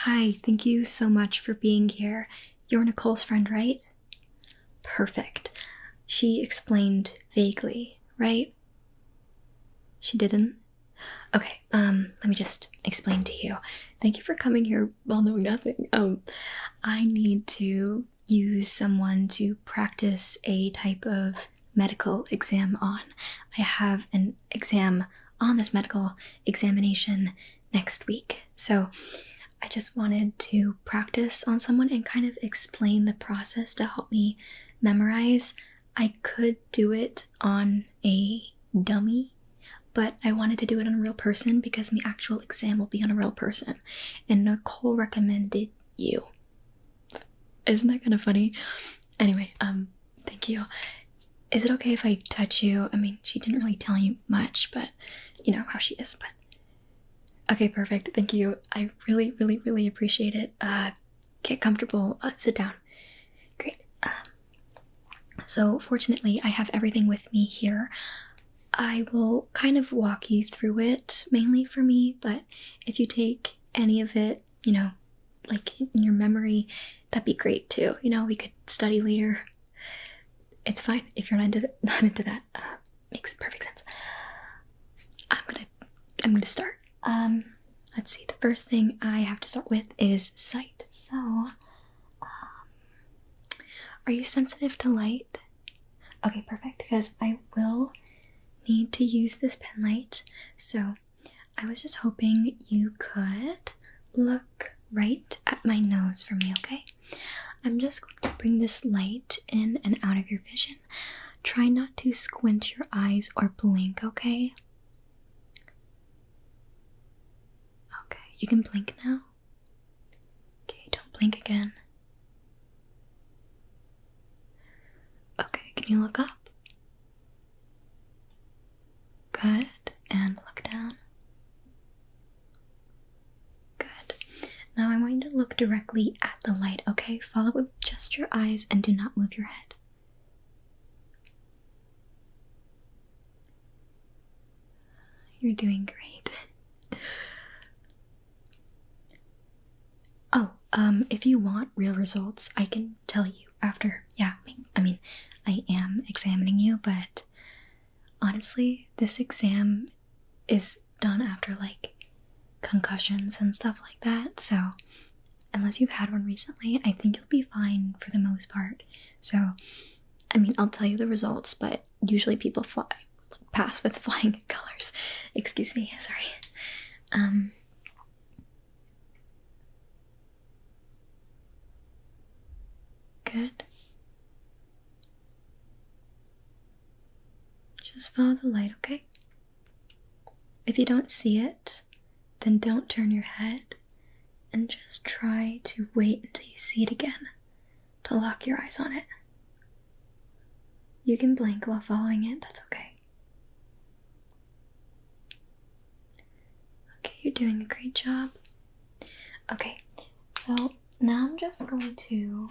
Hi, thank you so much for being here. You're Nicole's friend, right? Perfect. She explained vaguely, right? She didn't? Okay, let me just explain to you. Thank you for coming here while knowing nothing. I need to use someone to practice a type of medical exam on. I have an exam on this medical examination next week, so I just wanted to practice on someone and kind of explain the process to help me memorize. I could do it on a dummy, but I wanted to do it on a real person because my actual exam will be on a real person. And Nicole recommended you. Isn't that kind of funny? Anyway, thank you. Is it okay if I touch you? I mean, she didn't really tell you much, but you know how she is, but okay, perfect. Thank you. I really, really, really appreciate it. Get comfortable. Sit down. Great. So fortunately, I have everything with me here. I will kind of walk you through it, mainly for me, but if you take any of it, you know, like in your memory, that'd be great too. You know, we could study later. It's fine if you're not into that. Makes perfect sense. I'm gonna start. Let's see. The first thing I have to start with is sight. So, are you sensitive to light? Okay, perfect. Because I will need to use this pen light. So, I was just hoping you could look right at my nose for me. Okay. I'm just going to bring this light in and out of your vision. Try not to squint your eyes or blink. Okay. You can blink now. Okay, don't blink again. Okay, can you look up? Good, and look down. Good. Now I want you to look directly at the light, okay? Follow it with just your eyes and do not move your head. You're doing great. Oh, if you want real results, I can tell you after. Yeah, I mean, I am examining you, but honestly, this exam is done after like concussions and stuff like that. So, unless you've had one recently, I think you'll be fine for the most part. So, I mean, I'll tell you the results, but usually people pass with flying colors. Excuse me, sorry. Good. Just follow the light, okay? If you don't see it, then don't turn your head and just try to wait until you see it again to lock your eyes on it. You can blink while following it, that's okay. Okay, you're doing a great job. Okay, so now I'm just going to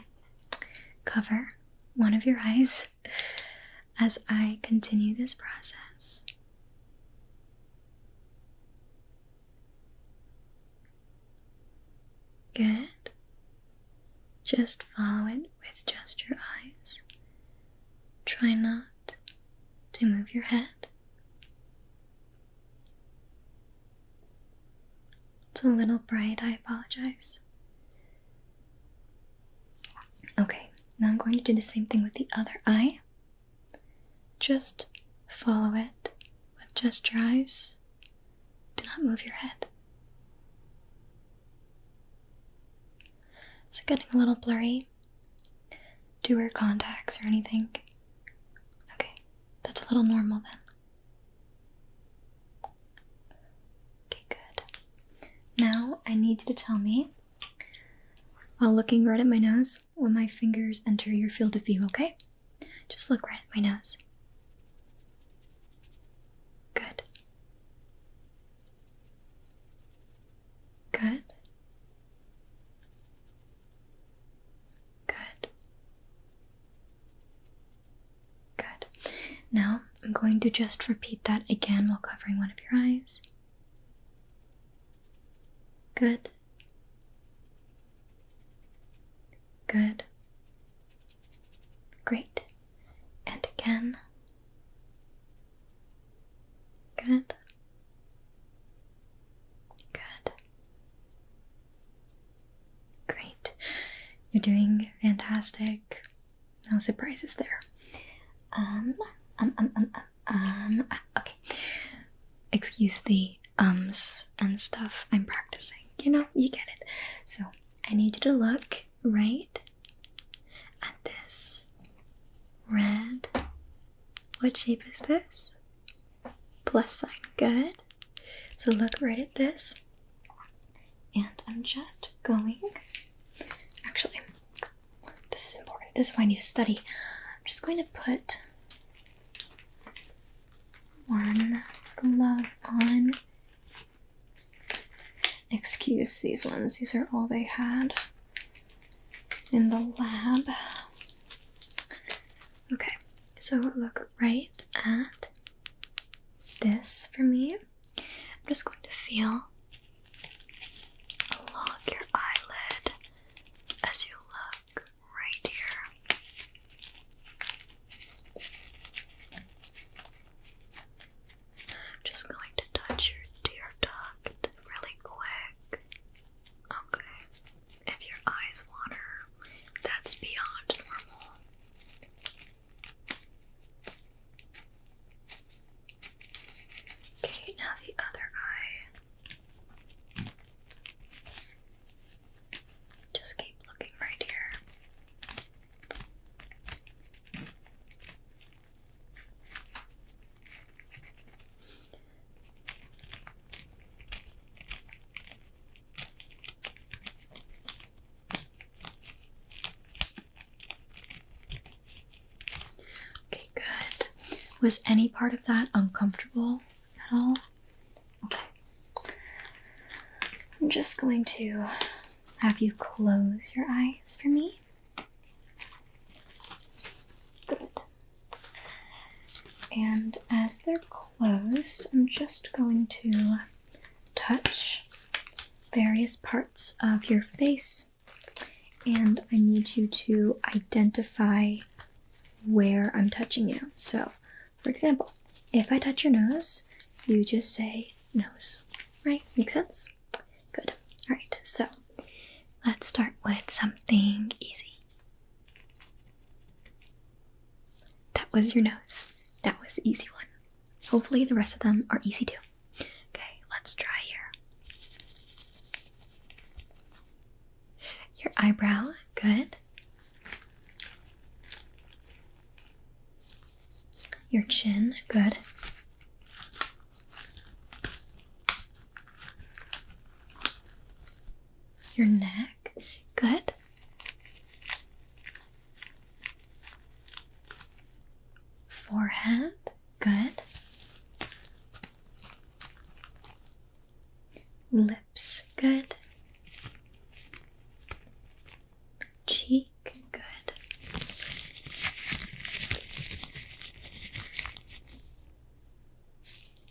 cover one of your eyes as I continue this process. Good. Just follow it with just your eyes. Try not to move your head. It's a little bright, I apologize. Okay. Now I'm going to do the same thing with the other eye. Just follow it with just your eyes. Do not move your head. Is it getting a little blurry? Do you wear contacts or anything? Okay, that's a little normal then. Okay, good. Now I need you to tell me, while looking right at my nose, when my fingers enter your field of view, okay? Just look right at my nose. Good. Good. Good. Good. Now, I'm going to just repeat that again while covering one of your eyes. Good. You're doing fantastic. No surprises there. Okay. Excuse the ums and stuff. I'm practicing. You know, you get it. So I need you to look right at this red. What shape is this? Plus sign. Good. So look right at this. And I'm just going. Actually, this is important. This is why I need to study. I'm just going to put one glove on. Excuse these ones. These are all they had in the lab. Okay, so look right at this for me. I'm just going to feel along your eyelid as you look right here. I'm just going to touch your tear duct really quick. Okay. If your eyes water, that's beyond normal. Okay, now the other eye. Just keep looking right here. Okay, good. Was any part of that uncomfortable at all? Okay. I'm just going to have you close your eyes for me. Good. And as they're closed, I'm just going to touch various parts of your face, and I need you to identify where I'm touching you. So, for example, if I touch your nose, you just say nose, right? Make sense? Good. Alright, so let's start with something easy. That was your nose. That was the easy one. Hopefully the rest of them are easy too. Okay, let's try here. Your eyebrow, good. Your chin, good. Your neck, good. Forehead, good. Lips, good. Cheek, good.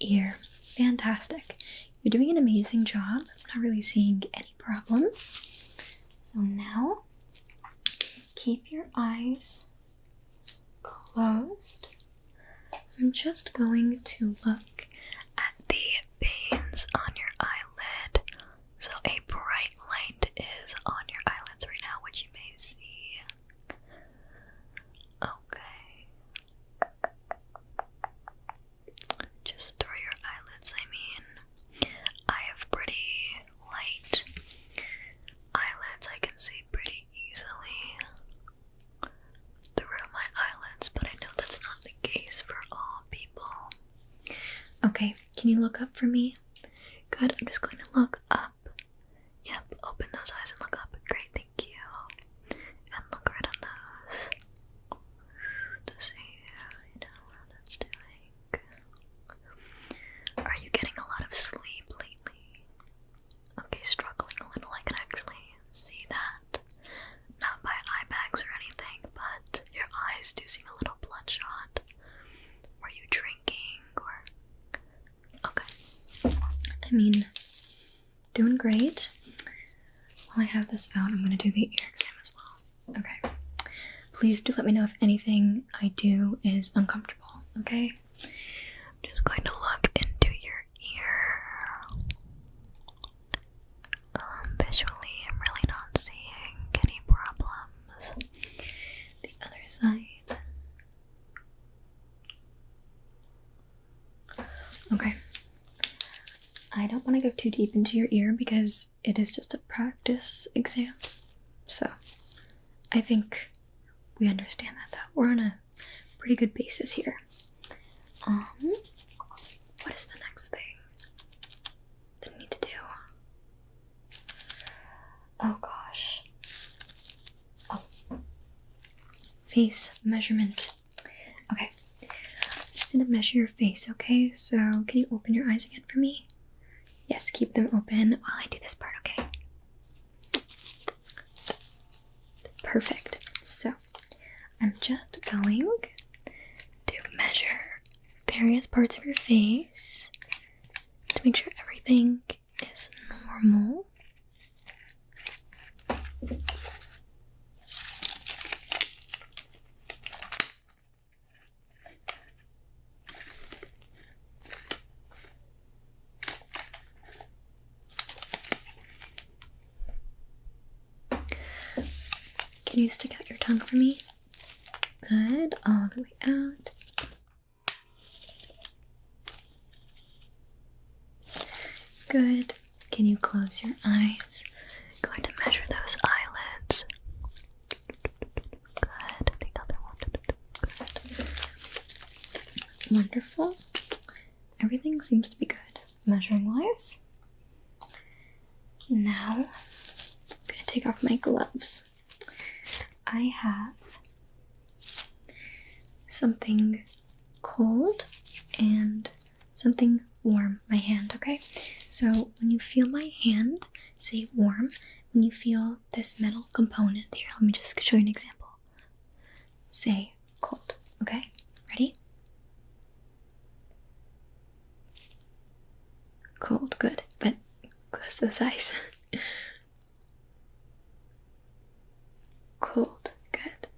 Ear, fantastic. You're doing an amazing job. I'm not really seeing any problems. So now, keep your eyes closed. I'm just going to look at the veins on your eyelid. So a bright light is on your eyelids right now, which you may see. Okay. Just through your eyelids, I mean. I have pretty light eyelids. I can see pretty easily through my eyelids, but I know that's not the case for all people. Okay, can you look up for me? Good, I'm just going to look up. Yep, open those eyes and look up. Great, thank you. And look right on those to see, how that's doing. Are you getting a lot of sleep lately? Okay, struggling a little. I can actually see that. Not by eye bags or anything, but your eyes do seem a little bloodshot. Were you drinking or... Okay. I mean, doing great. While I have this out, I'm going to do the ear exam as well. Okay. Please do let me know if anything I do is uncomfortable, okay? I'm just going to look into your ear. Visually, I'm really not seeing any problem. too deep into your ear because it is just a practice exam. So I think we understand that though. We're on a pretty good basis here. What is the next thing that I need to do? Oh gosh. Oh. Face measurement. Okay. I'm just gonna measure your face, okay? So can you open your eyes again for me? Yes, keep them open while I do this part, okay? Perfect. So I'm just going to measure various parts of your face to make sure everything is normal. Can you stick out your tongue for me? Good, all the way out. Good. Can you close your eyes? Going to measure those eyelids. Good. The other one. Good. Wonderful. Everything seems to be good, measuring wise. Now, I'm going to take off my gloves. I have something cold and something warm, my hand, okay? So when you feel my hand, say warm. When you feel this metal component here, let me just show you an example. Say cold, okay? Ready? Cold, good, but close those eyes. Cold, good.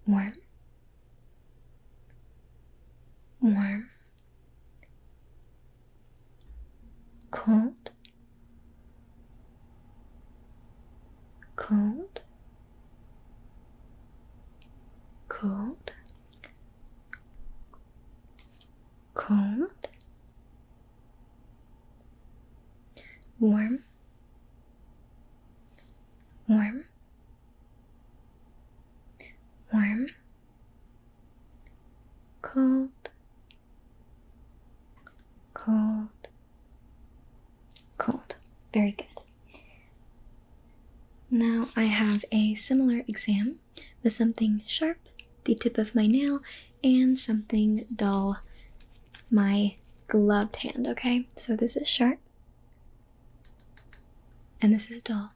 Warm. Warm. Cold. Cold. Cold. Cold. Warm. Warm. Warm. Cold. Cold. Cold. Very good. Now I have a similar exam with something sharp, the tip of my nail, and something dull, my gloved hand, okay? So this is sharp, and this is dull.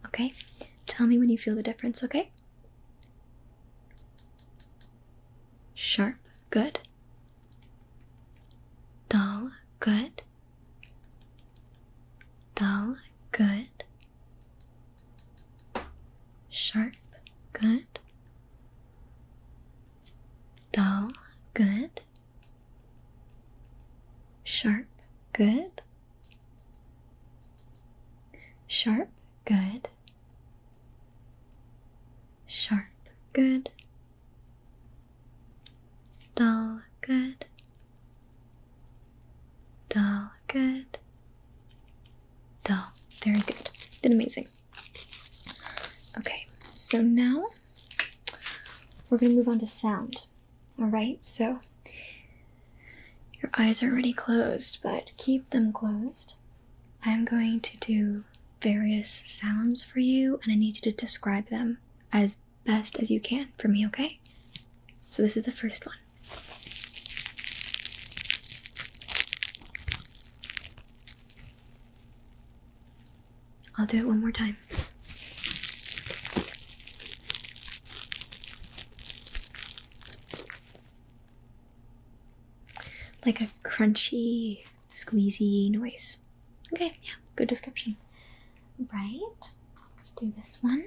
Okay? Tell me when you feel the difference, okay? Sharp, good. Dull, good. Dull, good. Sharp, good. Dull, good. Sharp, good. Sharp, good. Sharp, good. Dull, good. Dull, good. Dull. Very good. Did amazing. Okay, so now we're going to move on to sound. Alright, so your eyes are already closed, but keep them closed. I'm going to do various sounds for you, and I need you to describe them as best as you can for me, okay? So this is the first one. I'll do it one more time. Like a crunchy, squeezy noise. Okay, yeah, good description. Right, let's do this one.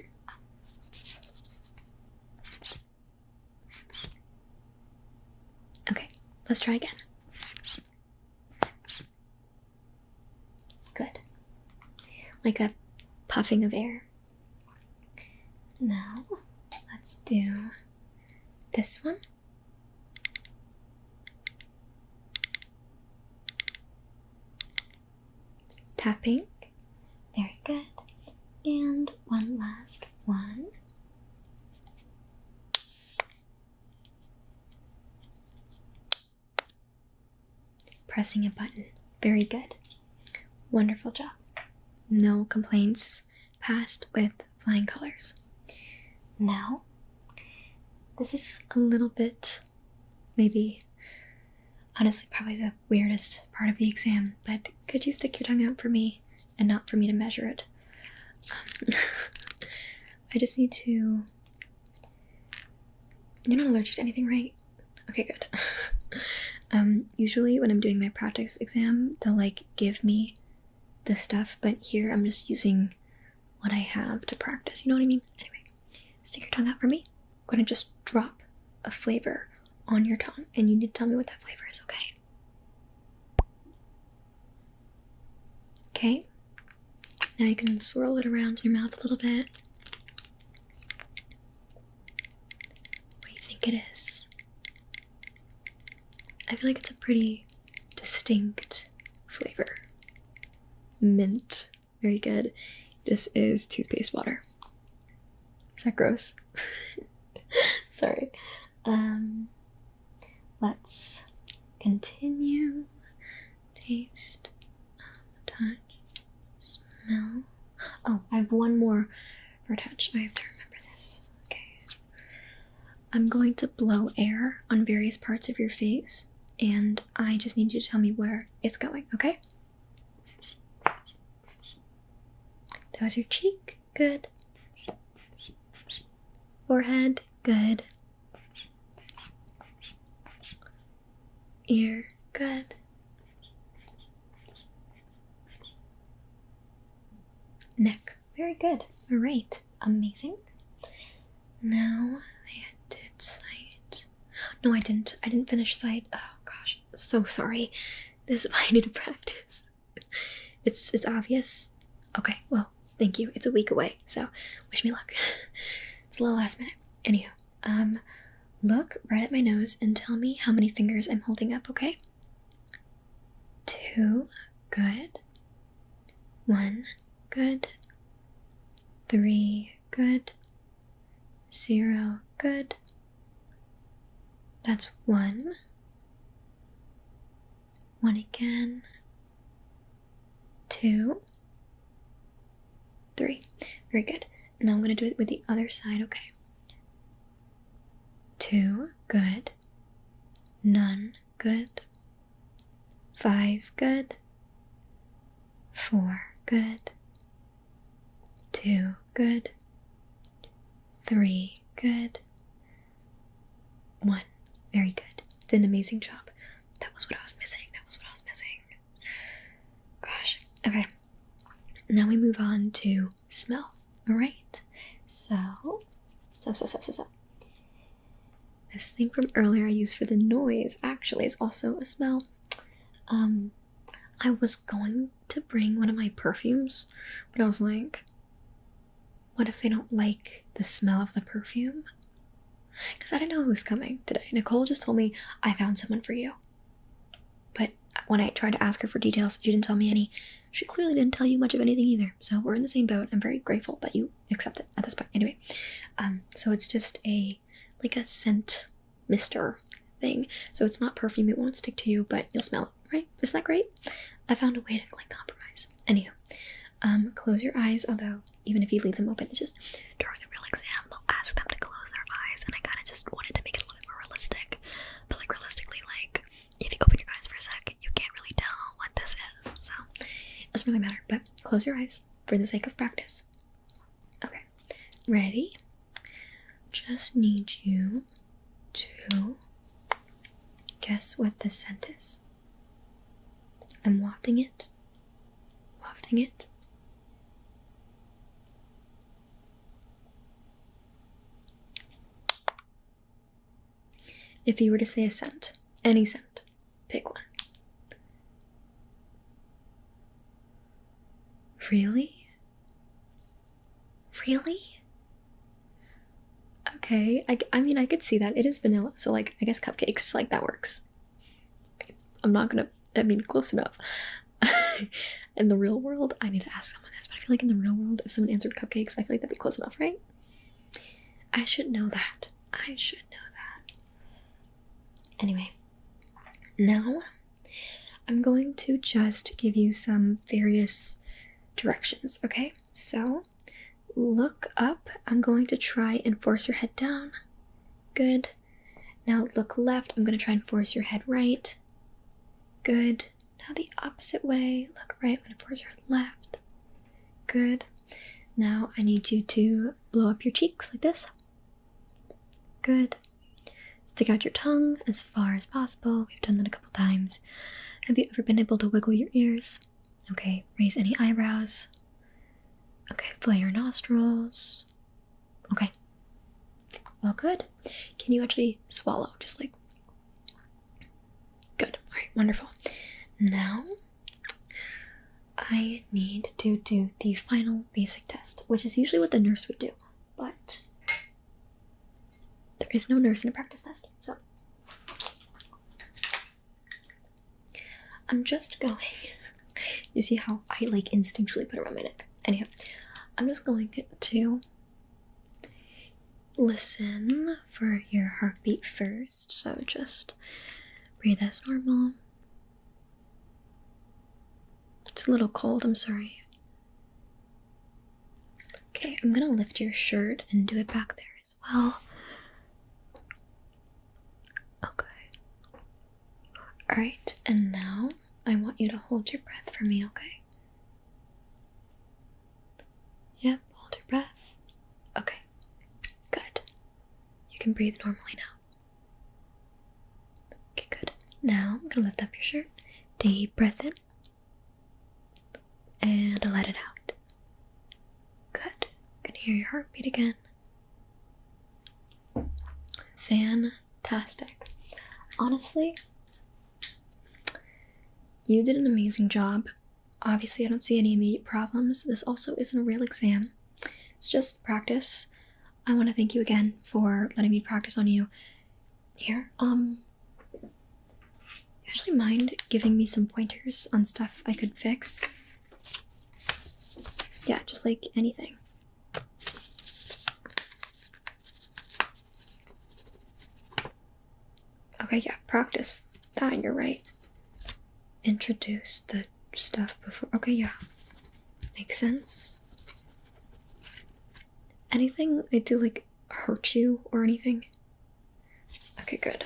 Okay, let's try again. Good. Like a puffing of air. Now, let's do this one. tapping. Very good. And one last one. Pressing a button. Very good. Wonderful job. No complaints. Passed with flying colors. Now, this is a little bit, maybe, honestly, probably the weirdest part of the exam, but could you stick your tongue out for me and not for me to measure it? I just need to... You're not allergic to anything, right? Okay, good. Usually when I'm doing my practice exam, they'll like give me the stuff, but here I'm just using what I have to practice. You know what I mean? Anyway, stick your tongue out for me. I'm gonna just drop a flavor on your tongue, and you need to tell me what that flavor is, okay? Okay. Now you can swirl it around in your mouth a little bit. What do you think it is? I feel like it's a pretty distinct flavor. Mint. Very good. This is toothpaste water. Is that gross? Sorry. Let's continue. Taste, touch, smell. Oh, I have one more for touch. I have to remember this. Okay. I'm going to blow air on various parts of your face, and I just need you to tell me where it's going, okay? That was your cheek. Good. Forehead. Good. Ear. Good. Neck. Very good. All right. Amazing. Now I did sight. No, I didn't. I didn't finish sight. Oh gosh. So sorry. This is why I need to practice. It's obvious. Okay. Well, thank you. It's a week away, so wish me luck. It's a little last minute. Anywho, look right at my nose and tell me how many fingers I'm holding up, okay? 2, good. 1, good. 3, good. 0, good. That's 1. 1 again. 2. 3. Very good. Now I'm going to do it with the other side, okay? 2, good. None, good. 5, good. 4, good. 2, good. 3, good. 1, very good. Did an amazing job. That was what I was missing. Gosh. Okay. Now we move on to smell. All right. So. This thing from earlier I used for the noise actually is also a smell. I was going to bring one of my perfumes, but I was like, what if they don't like the smell of the perfume? Because I didn't know who was coming today. Nicole just told me, I found someone for you. But when I tried to ask her for details, she didn't tell me any. She clearly didn't tell you much of anything either. So we're in the same boat. I'm very grateful that you accept it at this point. Anyway, so it's just like a scent mister thing. So it's not perfume. It won't stick to you, but you'll smell it, right? Isn't that great? I found a way to like compromise. Anywho, close your eyes. Although even if you leave them open, it's just during the real exam, they'll ask them to close their eyes, and I kind of just wanted to make it a little bit more realistic. But like realistically, like if you open your eyes for a sec, you can't really tell what this is. So it doesn't really matter. But close your eyes for the sake of practice. Okay, ready? Just need you to guess what this scent is. I'm wafting it. Wafting it. If you were to say a scent, any scent, pick one. Really? Really? Okay, I mean, I could see that. It is vanilla, so like, I guess cupcakes, like, that works. I'm not gonna, I mean, close enough. In the real world, I need to ask someone this, but I feel like in the real world, if someone answered cupcakes, I feel like that'd be close enough, right? I should know that. I should know that. Anyway, now I'm going to just give you some various directions, okay? So, look up. I'm going to try and force your head down. Good. Now look left. I'm going to try and force your head right. Good. Now the opposite way. Look right. I'm going to force your head left. Good. Now I need you to blow up your cheeks like this. Good. Stick out your tongue as far as possible. We've done that a couple times. Have you ever been able to wiggle your ears? Okay. Raise any eyebrows. Okay. Flare your nostrils. Okay. All good. Can you actually swallow? Just like... Good. All right. Wonderful. Now, I need to do the final basic test, which is usually what the nurse would do, but there is no nurse in a practice test, so I'm just going... You see how I like instinctually put it around my neck? Anyhow, I'm just going to listen for your heartbeat first, so just breathe as normal. It's a little cold, I'm sorry. Okay, I'm gonna lift your shirt and do it back there as well. Okay. Alright, and now I want you to hold your breath for me, okay? Yep, hold your breath. Okay, good. You can breathe normally now. Okay, good. Now I'm gonna lift up your shirt. Deep breath in. And let it out. Good. Can hear your heartbeat again. Fantastic. Honestly, you did an amazing job. Obviously, I don't see any immediate problems. This also isn't a real exam. It's just practice. I want to thank you again for letting me practice on you. Here, you actually mind giving me some pointers on stuff I could fix? Yeah, just like anything. Okay, yeah, practice that, you're right. Introduce the stuff before. Okay, yeah. Makes sense. Anything I do, like, hurt you or anything? Okay, good.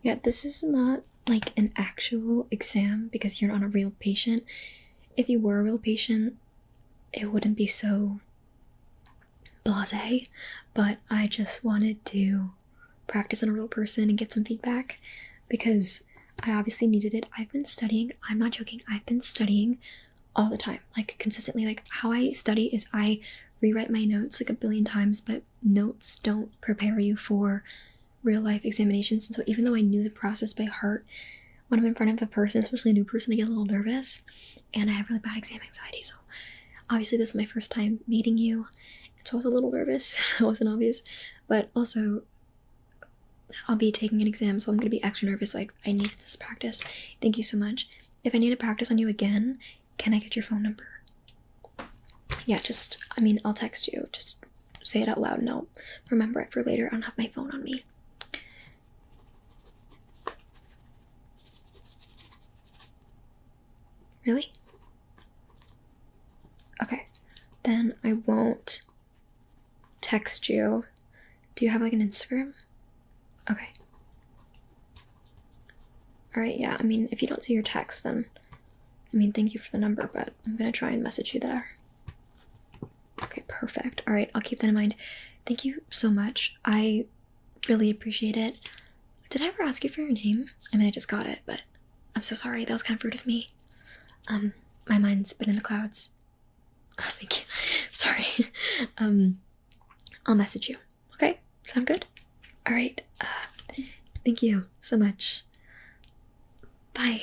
Yeah, this is not like an actual exam because you're not a real patient. If you were a real patient, it wouldn't be so blasé, but I just wanted to practice on a real person and get some feedback because I obviously needed it. I've been studying, I'm not joking, I've been studying all the time, like consistently. Like how I study is I rewrite my notes like a billion times, but notes don't prepare you for real life examinations. And so even though I knew the process by heart, when I'm in front of a person, especially a new person, I get a little nervous and I have really bad exam anxiety. So obviously this is my first time meeting you, and so I was a little nervous. It wasn't obvious, but also I'll be taking an exam, so I'm gonna be extra nervous, so I needed this practice. Thank you so much. If I need to practice on you again, can I get your phone number? Yeah, I'll text you. Just say it out loud and I'll remember it for later. I don't have my phone on me. Really? Okay, then I won't text you. Do you have like an Instagram? Okay. Alright, yeah, if you don't see your text, then, thank you for the number, but I'm gonna try and message you there. Okay, perfect. Alright, I'll keep that in mind. Thank you so much. I really appreciate it. Did I ever ask you for your name? I just got it, but I'm so sorry. That was kind of rude of me. My mind's been in the clouds. Oh, thank you. Sorry. I'll message you. Okay? Sound good? Alright. Thank you so much. Bye.